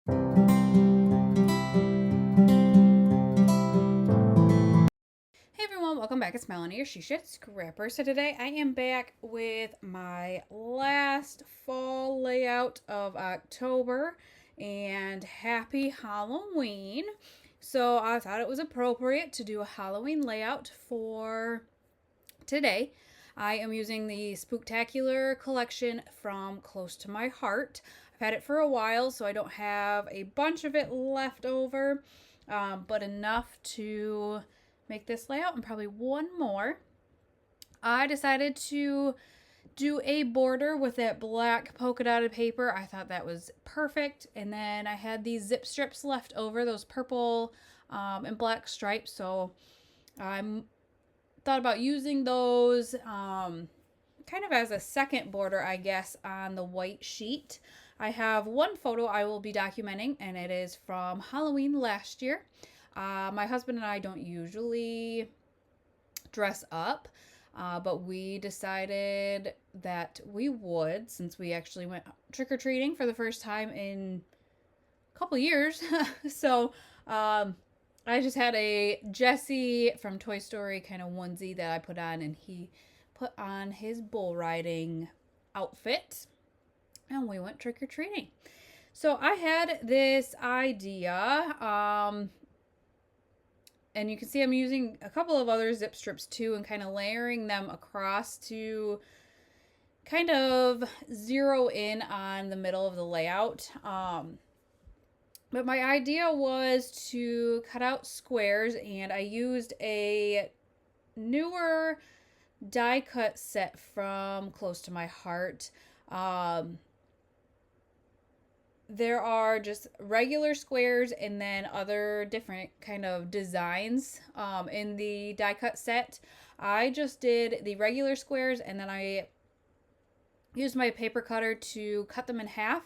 Hey everyone, welcome back. It's Melanie, your She Shit Scrapper. So today I am back with my last fall layout of October, and happy Halloween. So I thought it was appropriate to do a Halloween layout for today. I am using the Spooktacular collection from Close to My Heart. I've had it for a while, so I don't have a bunch of it left over, but enough to make this layout and probably one more. I decided to do a border with that black polka dotted paper. I thought that was perfect. And then I had these zip strips left over, those purple and black stripes. So I thought about using those kind of as a second border, I guess, on the white sheet. I have one photo I will be documenting, and it is from Halloween last year. My husband and I don't usually dress up, but we decided that we would, since we actually went trick-or-treating for the first time in a couple years. So I just had a Jesse from Toy Story kind of onesie that I put on, and he put on his bull riding outfit, and we went trick-or-treating. So I had this idea, and you can see I'm using a couple of other zip strips too, and kind of layering them across to kind of zero in on the middle of the layout. But my idea was to cut out squares, and I used a newer die cut set from Close to My Heart. There are just regular squares and then other different kind of designs in the die cut set. I just did the regular squares, and then I used my paper cutter to cut them in half.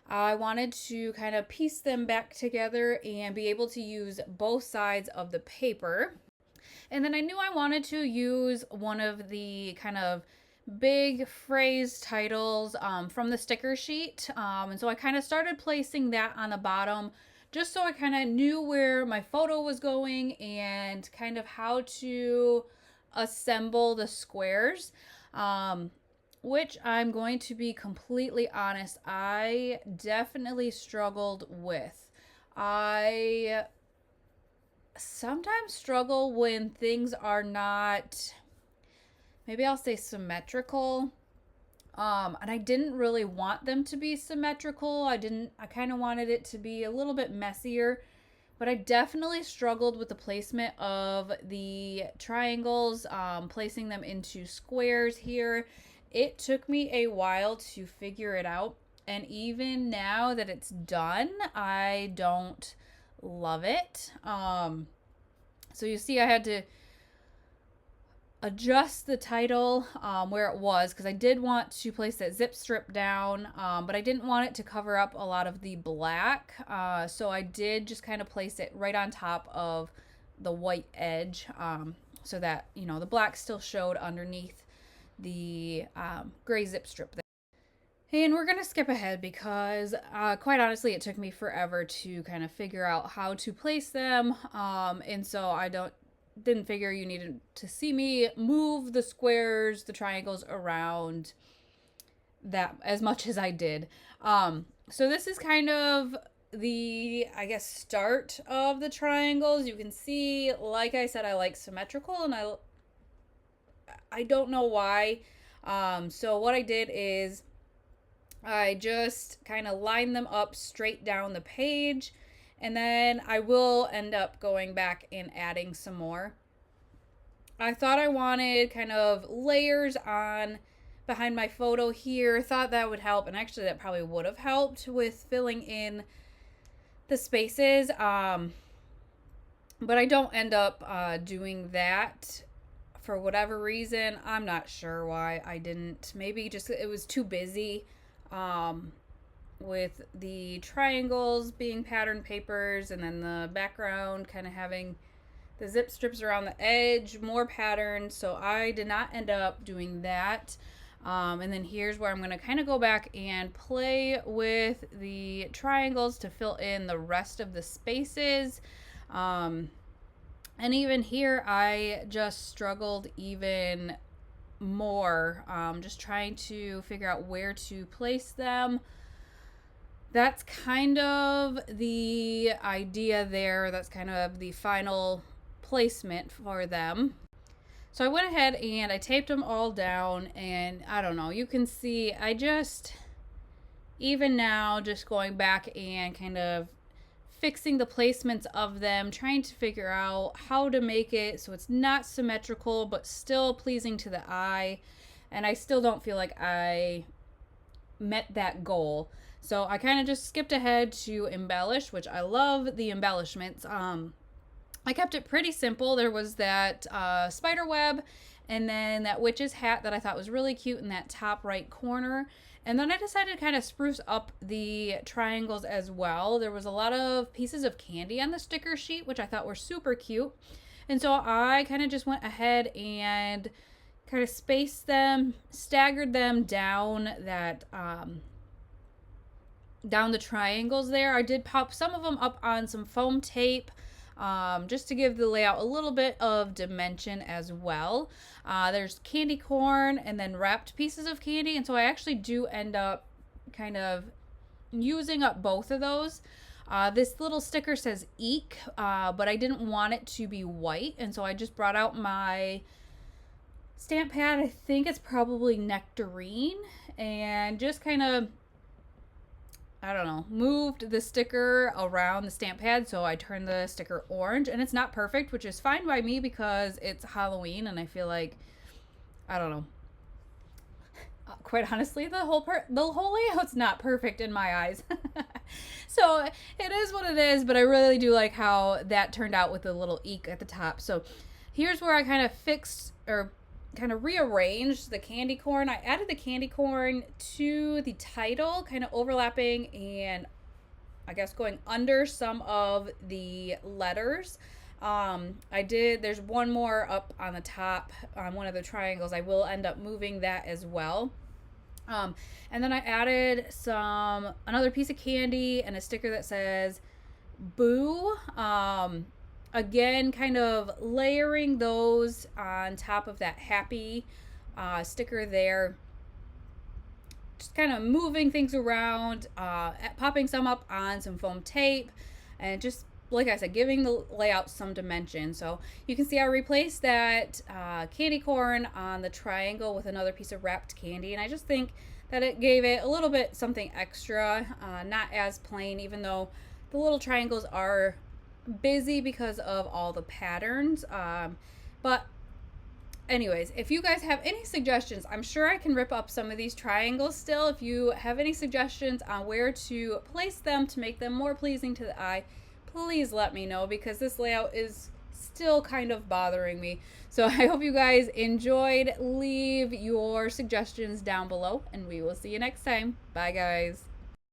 I wanted to kind of piece them back together and be able to use both sides of the paper. And then I knew I wanted to use one of the kind of big phrase titles from the sticker sheet. And so I kind of started placing that on the bottom just so I kind of knew where my photo was going and kind of how to assemble the squares. Which I'm going to be completely honest, I definitely struggled with. I sometimes struggle when things are not, maybe I'll say symmetrical. And I didn't really want them to be symmetrical. I kind of wanted it to be a little bit messier, but I definitely struggled with the placement of the triangles, placing them into squares here. It took me a while to figure it out, and even now that it's done, I don't love it. So you see I had to adjust the title where it was, because I did want to place that zip strip down, but I didn't want it to cover up a lot of the black, so I did just kind of place it right on top of the white edge, so that, you know, the black still showed underneath the gray zip strip there. And we're going to skip ahead because quite honestly it took me forever to kind of figure out how to place them, and so I didn't figure you needed to see me move the squares, the triangles around that as much as I did. So this is kind of the, I guess, start of the triangles. You can see, like I said, I like symmetrical, and I don't know why. So what I did is I just kind of lined them up straight down the page, and then I will end up going back and adding some more. I thought I wanted kind of layers on behind my photo here. Thought that would help, and actually that probably would have helped with filling in the spaces. But I don't end up doing that for whatever reason. I'm not sure why I didn't. Maybe just it was too busy with the triangles being pattern papers, and then the background kind of having the zip strips around the edge, more patterns. So I did not end up doing that. And then here's where I'm going to kind of go back and play with the triangles to fill in the rest of the spaces. And even here, I just struggled even more, just trying to figure out where to place them. That's kind of the idea there. That's kind of the final placement for them. So I went ahead and I taped them all down, and I don't know, you can see I just, even now, just going back and kind of fixing the placements of them, trying to figure out how to make it so it's not symmetrical but still pleasing to the eye. And I still don't feel like I met that goal. So I kind of just skipped ahead to embellish, which I love the embellishments. I kept it pretty simple. There was that spider web and then that witch's hat that I thought was really cute in that top right corner. And then I decided to kind of spruce up the triangles as well. There was a lot of pieces of candy on the sticker sheet, which I thought were super cute. And so I kind of just went ahead and kind of spaced them, staggered them down that down the triangles there. I did pop some of them up on some foam tape, just to give the layout a little bit of dimension as well. There's candy corn and then wrapped pieces of candy, and so I actually do end up kind of using up both of those. This little sticker says eek, but I didn't want it to be white, and so I just brought out my stamp pad. I think it's probably nectarine, and just kind of, I don't know, moved the sticker around the stamp pad so I turned the sticker orange. And it's not perfect, which is fine by me because it's Halloween and I feel like, I don't know, quite honestly, the whole layout's not perfect in my eyes. So it is what it is, but I really do like how that turned out with the little eek at the top. So here's where I kind of fixed or kind of rearranged the candy corn. I added the candy corn to the title, kind of overlapping and I guess going under some of the letters. There's one more up on the top on one of the triangles. I will end up moving that as well. And then I added another piece of candy and a sticker that says boo. Again, kind of layering those on top of that happy sticker there. Just kind of moving things around, popping some up on some foam tape, and just, like I said, giving the layout some dimension. So you can see I replaced that candy corn on the triangle with another piece of wrapped candy, and I just think that it gave it a little bit something extra, not as plain, even though the little triangles are busy because of all the patterns. But anyways, if you guys have any suggestions, I'm sure I can rip up some of these triangles still. If you have any suggestions on where to place them to make them more pleasing to the eye, please let me know, because this layout is still kind of bothering me. So I hope you guys enjoyed. Leave your suggestions down below and we will see you next time. Bye guys.